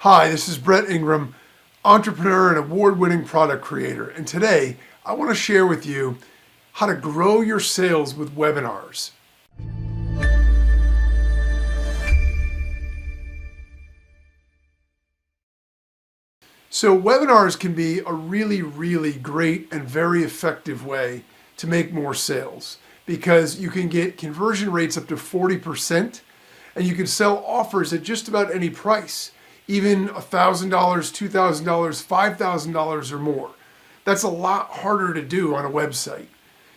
Hi, this is Brett Ingram, entrepreneur and award-winning product creator. And today, I want to share with you how to grow your sales with webinars. So webinars can be a really great and very effective way to make more sales because you can get conversion rates up to 40% and you can sell offers at just about any price. Even $1,000, $2,000, $5,000 or more. That's a lot harder to do on a website.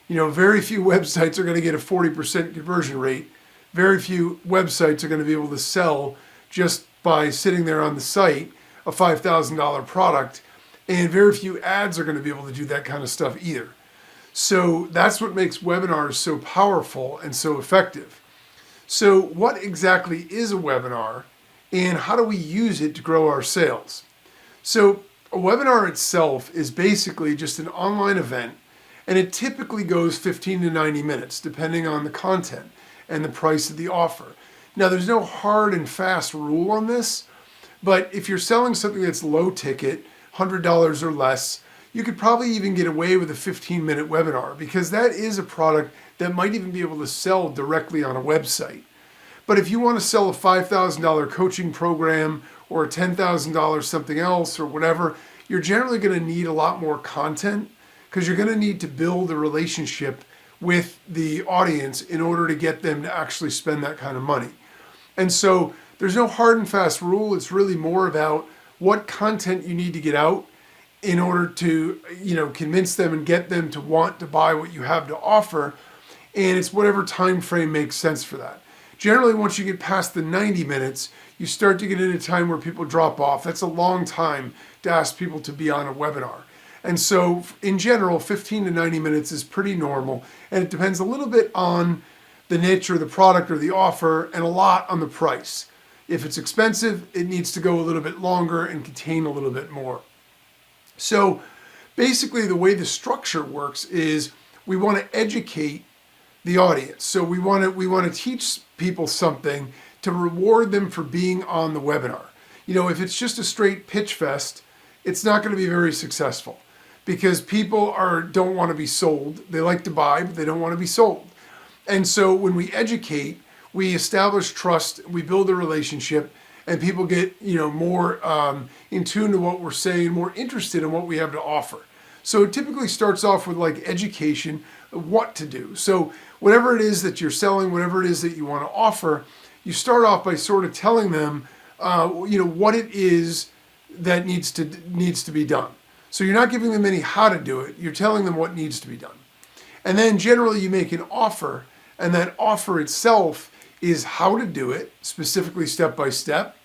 You know, very few websites are going to get a 40% conversion rate. Very few websites are going to be able to sell just by sitting there on the site a $5,000 product, and very few ads are going to be able to do that kind of stuff either. So that's what makes webinars so powerful and so effective. So what exactly is a webinar? And how do we use it to grow our sales? So a webinar itself is basically just an online event, and it typically goes 15 to 90 minutes, depending on the content and the price of the offer. Now, there's no hard and fast rule on this, but if you're selling something that's low ticket, $100 or less, you could probably even get away with a 15-minute webinar because that is a product that might even be able to sell directly on a website. But if you want to sell a $5,000 coaching program or a $10,000 something else or whatever, you're generally going to need a lot more content because you're going to need to build a relationship with the audience in order to get them to actually spend that kind of money. And so there's no hard and fast rule. It's really more about what content you need to get out in order to, convince them and get them to want to buy what you have to offer. And it's whatever time frame makes sense for that. Generally, once you get past the 90 minutes, you start to get into time where people drop off. That's a long time to ask people to be on a webinar. And so in general, 15 to 90 minutes is pretty normal. And it depends a little bit on the nature of the product or the offer and a lot on the price. If it's expensive, it needs to go a little bit longer and contain a little bit more. So basically the way the structure works is we want to educate the audience. So we want to teach people something to reward them for being on the webinar. If it's just a straight pitch fest, it's not going to be very successful because people don't want to be sold. They like to buy, but they don't want to be sold. And so when we educate, we establish trust, we build a relationship, and people get more in tune to what we're saying, more interested in what we have to offer. So it typically starts off with like education, what to do. So whatever it is that you're selling, whatever it is that you want to offer, you start off by sort of telling them, what it is that needs to be done. So you're not giving them any how to do it. You're telling them what needs to be done. And then generally you make an offer, and that offer itself is how to do it, specifically step by step.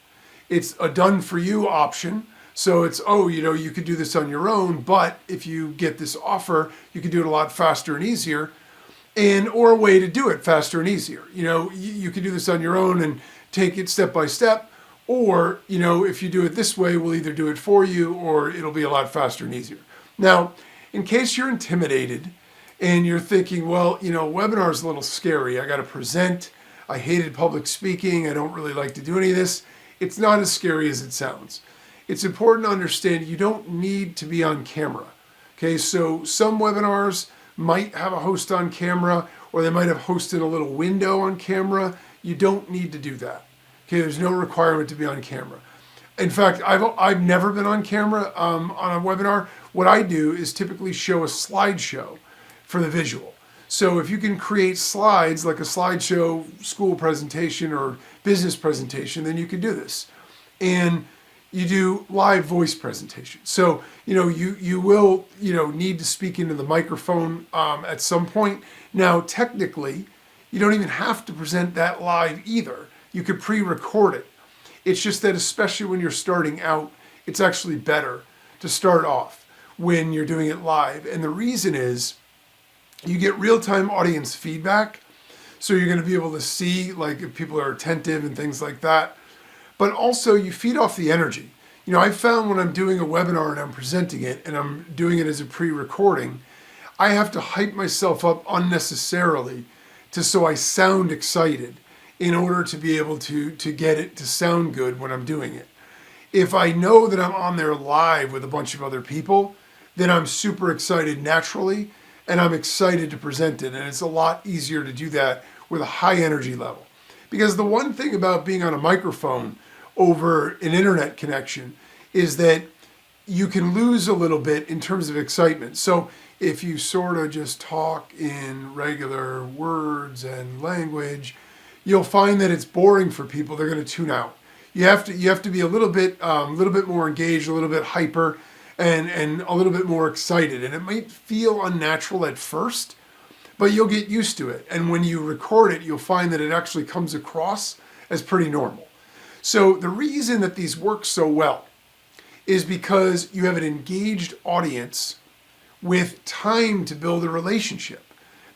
It's a done for you option. So it's, you could do this on your own, but if you get this offer, you can do it a lot faster and easier, or a way to do it faster and easier. You can do this on your own and take it step by step, or, if you do it this way, we'll either do it for you or it'll be a lot faster and easier. Now, in case you're intimidated and you're thinking, well, webinar is a little scary. I got to present. I hated public speaking. I don't really like to do any of this. It's not as scary as it sounds. It's important to understand you don't need to be on camera. Okay, so some webinars might have a host on camera, or they might have hosted a little window on camera. You don't need to do that. Okay, there's no requirement to be on camera. In fact, I've never been on camera on a webinar. What I do is typically show a slideshow for the visual. So if you can create slides like a slideshow school presentation or business presentation, then you can do this. And you do live voice presentation. So, you will, need to speak into the microphone at some point. Now, technically, you don't even have to present that live either. You could pre-record it. It's just that especially when you're starting out, it's actually better to start off when you're doing it live. And the reason is you get real-time audience feedback. So you're going to be able to see like if people are attentive and things like that. But also you feed off the energy. I found when I'm doing a webinar and I'm presenting it and I'm doing it as a pre-recording, I have to hype myself up unnecessarily so I sound excited in order to be able to get it to sound good when I'm doing it. If I know that I'm on there live with a bunch of other people, then I'm super excited naturally, and I'm excited to present it. And it's a lot easier to do that with a high energy level. Because the one thing about being on a microphone over an internet connection is that you can lose a little bit in terms of excitement. So if you sort of just talk in regular words and language, you'll find that it's boring for people. They're going to tune out. You have to be a little bit more engaged, a little bit hyper, and a little bit more excited. And it might feel unnatural at first, but you'll get used to it. And when you record it, you'll find that it actually comes across as pretty normal. So the reason that these work so well is because you have an engaged audience with time to build a relationship.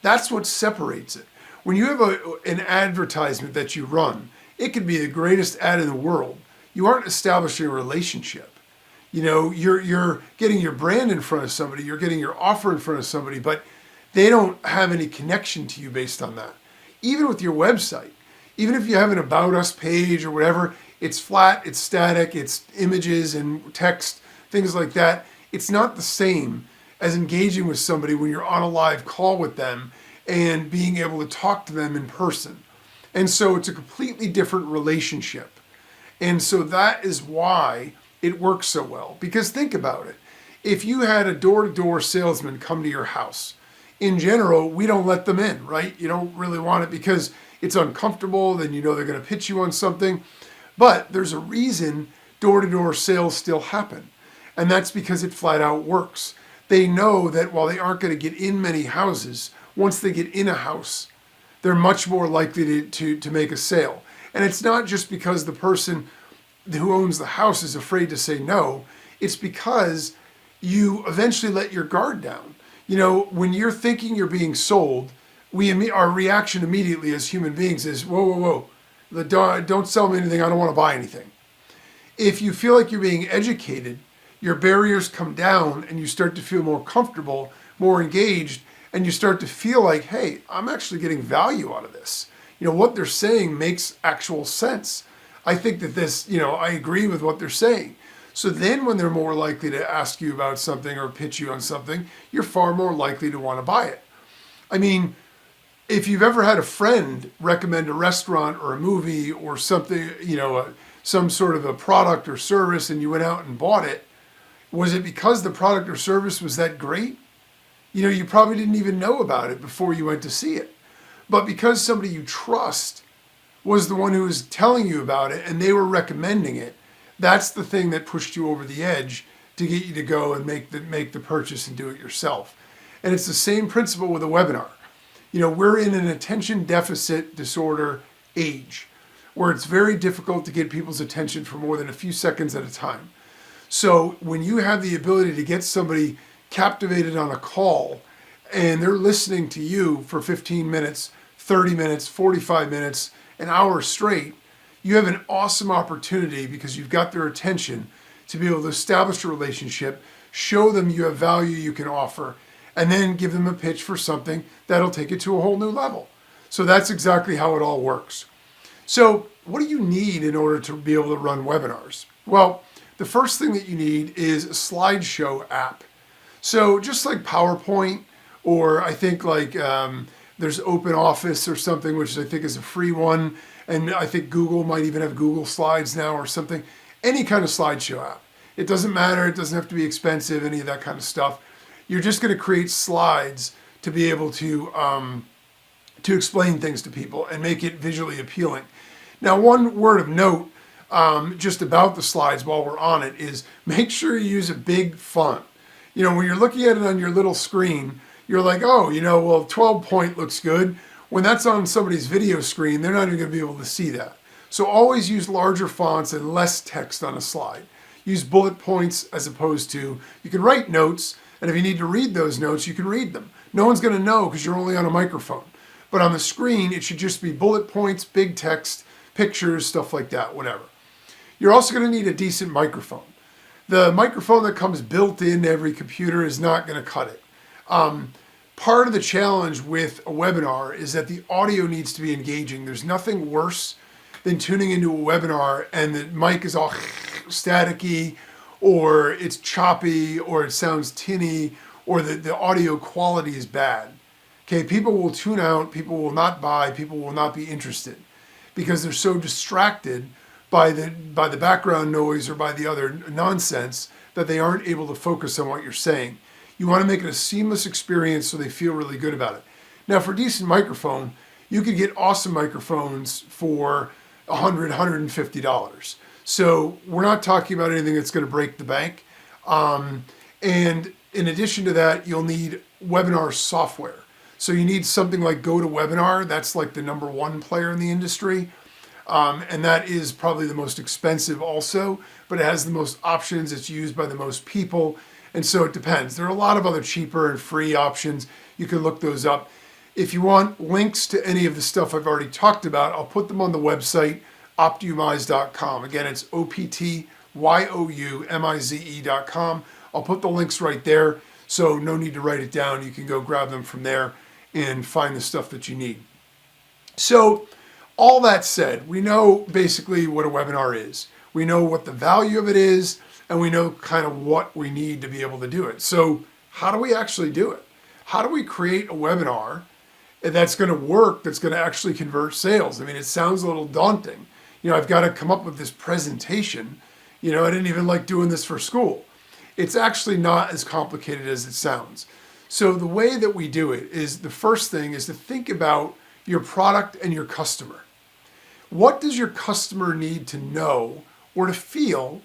That's what separates it. When you have an advertisement that you run, it could be the greatest ad in the world. You aren't establishing a relationship. You know, you're getting your brand in front of somebody, you're getting your offer in front of somebody, but they don't have any connection to you based on that. Even with your website, even if you have an About Us page or whatever, it's flat, it's static, it's images and text, things like that. It's not the same as engaging with somebody when you're on a live call with them and being able to talk to them in person. And so it's a completely different relationship. And so that is why it works so well. Because think about it. If you had a door-to-door salesman come to your house, in general, we don't let them in, right? You don't really want it because it's uncomfortable, then you know they're going to pitch you on something. But there's a reason door-to-door sales still happen. And that's because it flat out works. They know that while they aren't going to get in many houses, once they get in a house, they're much more likely to make a sale. And it's not just because the person who owns the house is afraid to say no. It's because you eventually let your guard down. You know, when you're thinking you're being sold, our reaction immediately as human beings is, whoa, whoa, whoa, don't sell me anything, I don't want to buy anything. If you feel like you're being educated, your barriers come down and you start to feel more comfortable, more engaged, and you start to feel like, hey, I'm actually getting value out of this. You know, what they're saying makes actual sense. I think that this, I agree with what they're saying. So then when they're more likely to ask you about something or pitch you on something, you're far more likely to want to buy it. I mean, if you've ever had a friend recommend a restaurant or a movie or something, some sort of a product or service and you went out and bought it, was it because the product or service was that great? You probably didn't even know about it before you went to see it. But because somebody you trust was the one who was telling you about it and they were recommending it, that's the thing that pushed you over the edge to get you to go and make the purchase and do it yourself. And it's the same principle with a webinar. We're in an attention deficit disorder age where it's very difficult to get people's attention for more than a few seconds at a time. So when you have the ability to get somebody captivated on a call and they're listening to you for 15 minutes, 30 minutes, 45 minutes, an hour straight, you have an awesome opportunity because you've got their attention to be able to establish a relationship, show them you have value you can offer, and then give them a pitch for something that'll take it to a whole new level. So that's exactly how it all works. So what do you need in order to be able to run webinars? Well, the first thing that you need is a slideshow app. So just like PowerPoint, or I think like there's OpenOffice or something, which I think is a free one. And I think Google might even have Google Slides now or something. Any kind of slideshow app. It doesn't matter. It doesn't have to be expensive, any of that kind of stuff. You're just going to create slides to be able to explain things to people and make it visually appealing. Now, one word of note just about the slides while we're on it is make sure you use a big font. When you're looking at it on your little screen, you're like, oh, well, 12 point looks good. When that's on somebody's video screen, they're not even going to be able to see that. So always use larger fonts and less text on a slide. Use bullet points as opposed to, you can write notes, and if you need to read those notes, you can read them. No one's going to know because you're only on a microphone. But on the screen, it should just be bullet points, big text, pictures, stuff like that, whatever. You're also going to need a decent microphone. The microphone that comes built into every computer is not going to cut it. Part of the challenge with a webinar is that the audio needs to be engaging. There's nothing worse than tuning into a webinar and the mic is all staticky, or it's choppy, or it sounds tinny, or the audio quality is bad. Okay, people will tune out, people will not buy, people will not be interested because they're so distracted by the background noise or by the other nonsense that they aren't able to focus on what you're saying. You want to make it a seamless experience so they feel really good about it. Now, for a decent microphone, you could get awesome microphones for $100, $150. So we're not talking about anything that's going to break the bank. And in addition to that, you'll need webinar software. So you need something like GoToWebinar. That's like the #1 player in the industry. And that is probably the most expensive also, but it has the most options. It's used by the most people. And so it depends. There are a lot of other cheaper and free options. You can look those up. If you want links to any of the stuff I've already talked about, I'll put them on the website, optYOUmize.com. Again, it's optYOUmize.com. I'll put the links right there, so no need to write it down. You can go grab them from there and find the stuff that you need. So all that said, we know basically what a webinar is. We know what the value of it is, and we know kind of what we need to be able to do it. So how do we actually do it? How do we create a webinar that's going to work, that's going to actually convert sales? I mean, it sounds a little daunting. I've got to come up with this presentation. I didn't even like doing this for school. It's actually not as complicated as it sounds. So the way that we do it is, the first thing is to think about your product and your customer. What does your customer need to know or to feel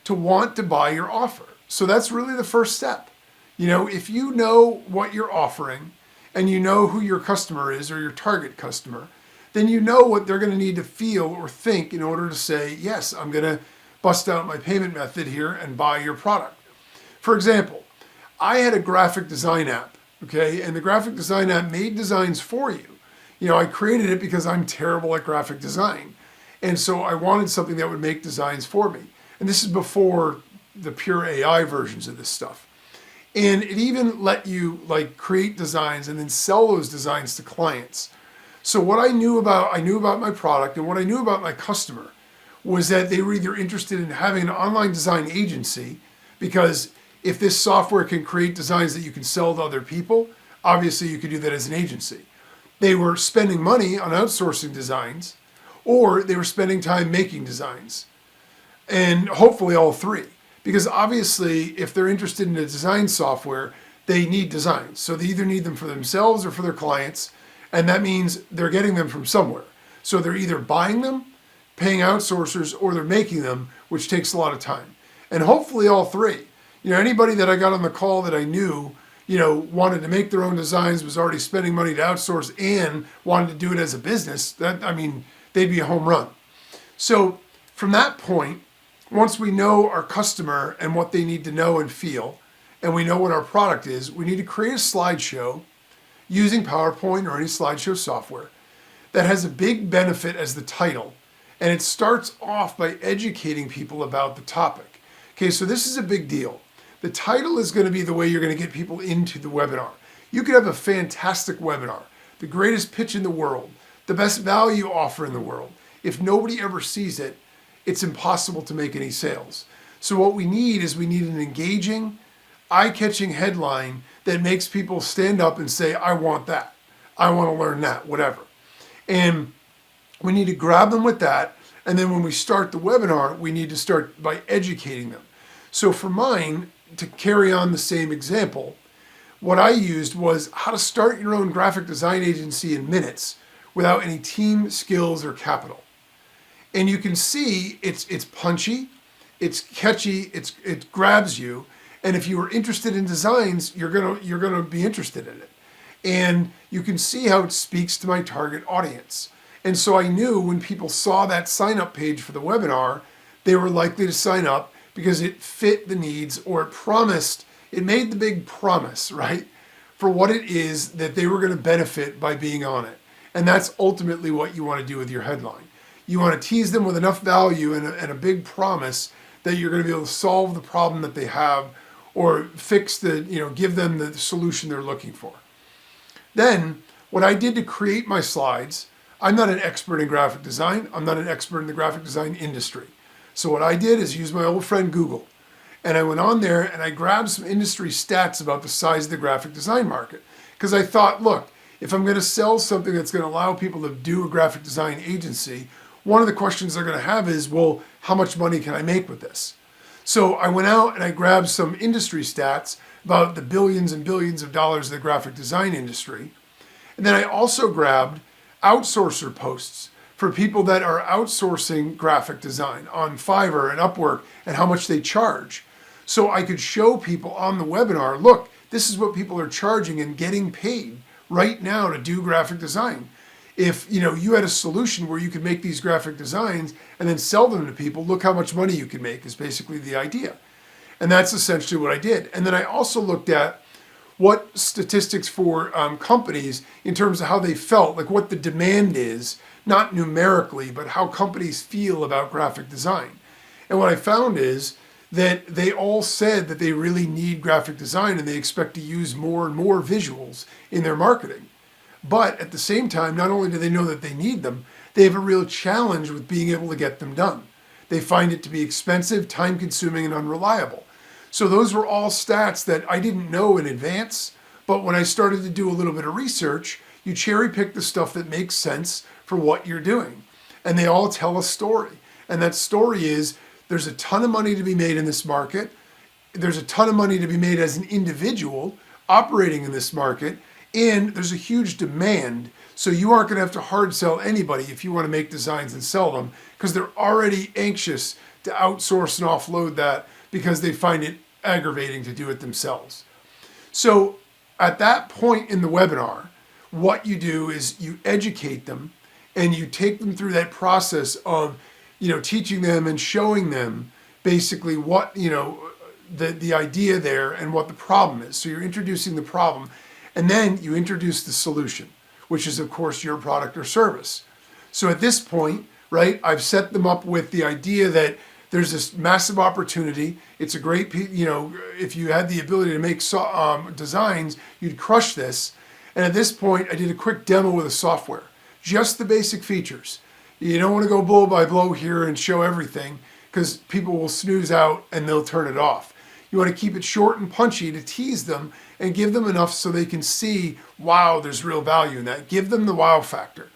to want to buy your offer? So that's really the first step. If you know what you're offering and you know who your customer is or your target customer, then you know what they're going to need to feel or think in order to say, yes, I'm going to bust out my payment method here and buy your product. For example, I had a graphic design app, okay? And the graphic design app made designs for you. I created it because I'm terrible at graphic design. And so I wanted something that would make designs for me. And this is before the pure AI versions of this stuff. And it even let you create designs and then sell those designs to clients. So what I knew about my product, and what I knew about my customer was that they were either interested in having an online design agency, because if this software can create designs that you can sell to other people, obviously you could do that as an agency. They were spending money on outsourcing designs, or they were spending time making designs. And hopefully all three. Because obviously, if they're interested in a design software, they need designs. So they either need them for themselves or for their clients, and that means they're getting them from somewhere. So they're either buying them, paying outsourcers, or they're making them, which takes a lot of time. And hopefully all three. Anybody that I got on the call that I knew, wanted to make their own designs, was already spending money to outsource, and wanted to do it as a business, they'd be a home run. So from that point, once we know our customer and what they need to know and feel, and we know what our product is, we need to create a slideshow using PowerPoint or any slideshow software that has a big benefit as the title. And it starts off by educating people about the topic. Okay, so this is a big deal. The title is going to be the way you're going to get people into the webinar. You could have a fantastic webinar, the greatest pitch in the world, the best value offer in the world. If nobody ever sees it, it's impossible to make any sales. So what we need is an engaging, eye-catching headline that makes people stand up and say, I want that. I want to learn that, whatever. And we need to grab them with that. And then when we start the webinar, we need to start by educating them. So for mine, to carry on the same example, what I used was how to start your own graphic design agency in minutes without any team, skills, or capital. And you can see it's punchy, it's catchy, it grabs you. And if you are interested in designs, you're gonna be interested in it. And you can see how it speaks to my target audience. And so I knew when people saw that sign up page for the webinar, they were likely to sign up because it fit the needs, or it made the big promise, right? For what it is that they were going to benefit by being on it. And that's ultimately what you want to do with your headline. You want to tease them with enough value and a big promise that you're going to be able to solve the problem that they have, or give them the solution they're looking for. Then what I did to create my slides, I'm not an expert in graphic design. I'm not an expert in the graphic design industry. So what I did is use my old friend Google. And I went on there and I grabbed some industry stats about the size of the graphic design market. Because I thought, look, if I'm going to sell something that's going to allow people to do a graphic design agency, one of the questions they're going to have is, well, how much money can I make with this? So I went out and I grabbed some industry stats about the billions and billions of dollars of the graphic design industry. And then I also grabbed outsourcer posts for people that are outsourcing graphic design on Fiverr and Upwork and how much they charge. So I could show people on the webinar, look, this is what people are charging and getting paid right now to do graphic design. If you had a solution where you could make these graphic designs and then sell them to people, look how much money you can make is basically the idea. And that's essentially what I did. And then I also looked at what statistics for companies in terms of how they felt, like what the demand is, not numerically, but how companies feel about graphic design. And what I found is that they all said that they really need graphic design and they expect to use more and more visuals in their marketing. But at the same time, not only do they know that they need them, they have a real challenge with being able to get them done. They find it to be expensive, time-consuming, and unreliable. So those were all stats that I didn't know in advance, but when I started to do a little bit of research, you cherry-pick the stuff that makes sense for what you're doing. And they all tell a story. And that story is, there's a ton of money to be made in this market. There's a ton of money to be made as an individual operating in this market. And there's a huge demand. So you aren't going to have to hard sell anybody if you want to make designs and sell them, because they're already anxious to outsource and offload that because they find it aggravating to do it themselves. So at that point in the webinar, what you do is you educate them and you take them through that process of teaching them and showing them basically what, the idea there and what the problem is. So you're introducing the problem, and then you introduce the solution, which is, of course, your product or service. So at this point, right, I've set them up with the idea that there's this massive opportunity. It's a great, if you had the ability to make designs, you'd crush this. And at this point, I did a quick demo with the software, just the basic features. You don't want to go blow by blow here and show everything, because people will snooze out and they'll turn it off. You want to keep it short and punchy to tease them and give them enough so they can see, wow, there's real value in that. Give them the wow factor.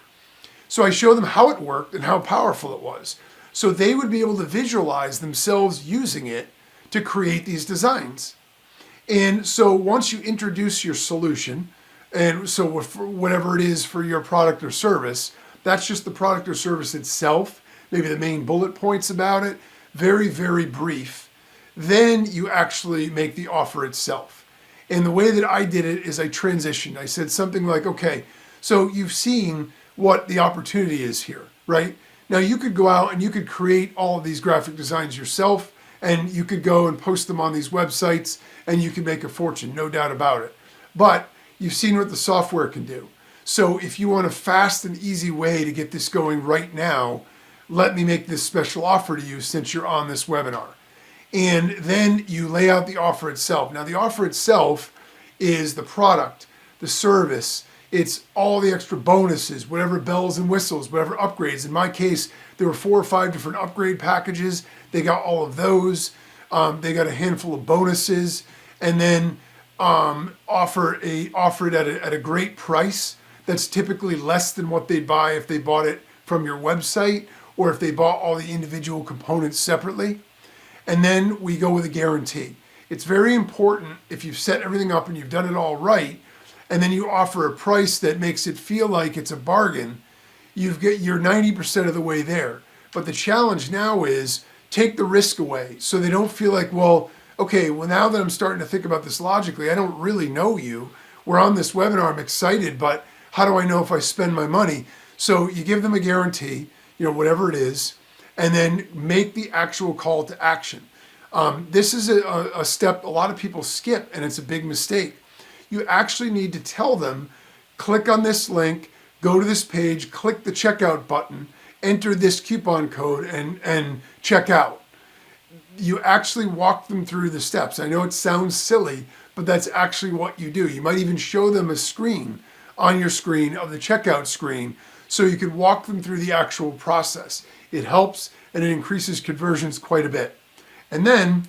So I show them how it worked and how powerful it was. So they would be able to visualize themselves using it to create these designs. And so once you introduce your solution, and so for whatever it is for your product or service, that's just the product or service itself, maybe the main bullet points about it, very, very brief. Then you actually make the offer itself. And the way that I did it is I transitioned. I said something like, okay, so you've seen what the opportunity is here, right? Now you could go out and you could create all of these graphic designs yourself, and you could go and post them on these websites and you could make a fortune, no doubt about it. But you've seen what the software can do. So if you want a fast and easy way to get this going right now, let me make this special offer to you since you're on this webinar. And then you lay out the offer itself. Now the offer itself is the product, the service, it's all the extra bonuses, whatever bells and whistles, whatever upgrades. In my case, there were 4 or 5 different upgrade packages. They got all of those. They got a handful of bonuses, and then offer it at a great price that's typically less than what they'd buy if they bought it from your website or if they bought all the individual components separately. And then we go with a guarantee. It's very important, if you've set everything up and you've done it all right, and then you offer a price that makes it feel like it's a bargain, you're 90% of the way there. But the challenge now is take the risk away so they don't feel like, well, okay, well, now that I'm starting to think about this logically, I don't really know you. We're on this webinar, I'm excited, but how do I know if I spend my money? So you give them a guarantee, whatever it is, and then make the actual call to action. This is a step a lot of people skip, and it's a big mistake. You actually need to tell them, click on this link, go to this page, click the checkout button, enter this coupon code, and check out. You actually walk them through the steps. I know it sounds silly, but that's actually what you do. You might even show them a screen on your screen of the checkout screen so you can walk them through the actual process. It helps and it increases conversions quite a bit. And then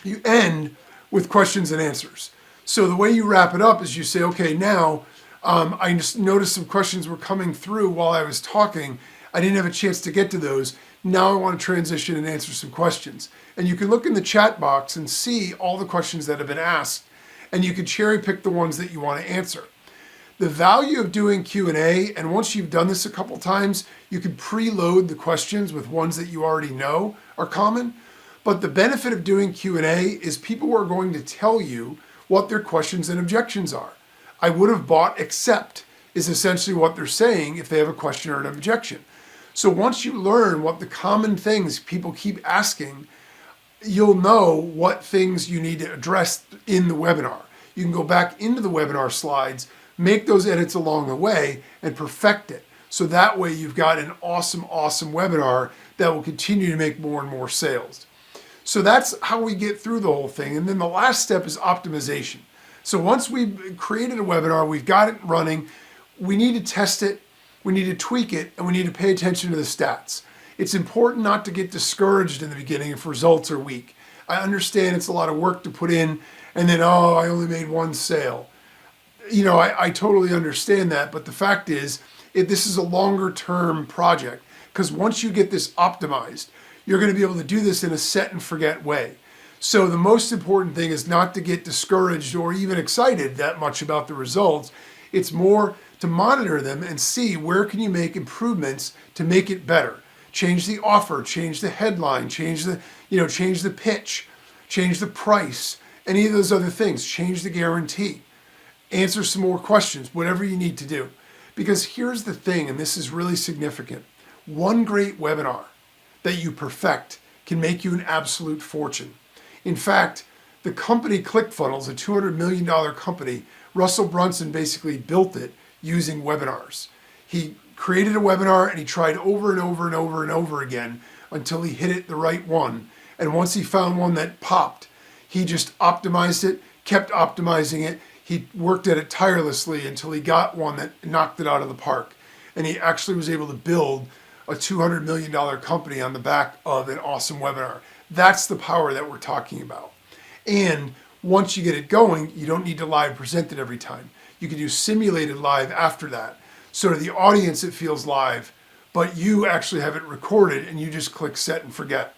you end with questions and answers. So the way you wrap it up is you say, okay, now I just noticed some questions were coming through while I was talking. I didn't have a chance to get to those. Now I want to transition and answer some questions. And you can look in the chat box and see all the questions that have been asked, and you can cherry pick the ones that you want to answer. The value of doing Q&A, and once you've done this a couple times, you can preload the questions with ones that you already know are common. But the benefit of doing Q&A is people are going to tell you what their questions and objections are. I would have bought except is essentially what they're saying if they have a question or an objection. So once you learn what the common things people keep asking, you'll know what things you need to address in the webinar. You can go back into the webinar slides, make those edits along the way, and perfect it. So that way you've got an awesome, awesome webinar that will continue to make more and more sales. So that's how we get through the whole thing. And then the last step is optimization. So once we've created a webinar, we've got it running, we need to test it, we need to tweak it, and we need to pay attention to the stats. It's important not to get discouraged in the beginning if results are weak. I understand it's a lot of work to put in, and then, oh, I only made one sale. You know, I totally understand that, but the fact is, this is a longer term project, because once you get this optimized, you're going to be able to do this in a set and forget way. So the most important thing is not to get discouraged or even excited that much about the results. It's more to monitor them and see where can you make improvements to make it better. Change the offer, change the headline, change the pitch, change the price, any of those other things, change the guarantee, answer some more questions, whatever you need to do. Because here's the thing, and this is really significant. One great webinar that you perfect can make you an absolute fortune. In fact, the company ClickFunnels, a $200 million company, Russell Brunson basically built it using webinars. He created a webinar and he tried over and over and over and over again until he hit it the right one. And once he found one that popped, he just optimized it, kept optimizing it. He worked at it tirelessly until he got one that knocked it out of the park. And he actually was able to build a $200 million company on the back of an awesome webinar. That's the power that we're talking about. And once you get it going, you don't need to live present it every time. You can do simulated live after that. So to the audience, it feels live, but you actually have it recorded and you just click set and forget.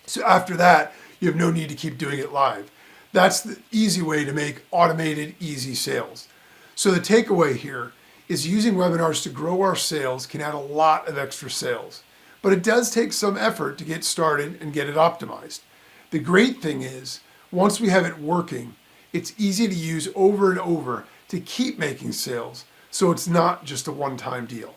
So after that, you have no need to keep doing it live. That's the easy way to make automated, easy sales. So the takeaway here is using webinars to grow our sales can add a lot of extra sales. But it does take some effort to get started and get it optimized. The great thing is, once we have it working, it's easy to use over and over to keep making sales, so it's not just a one-time deal.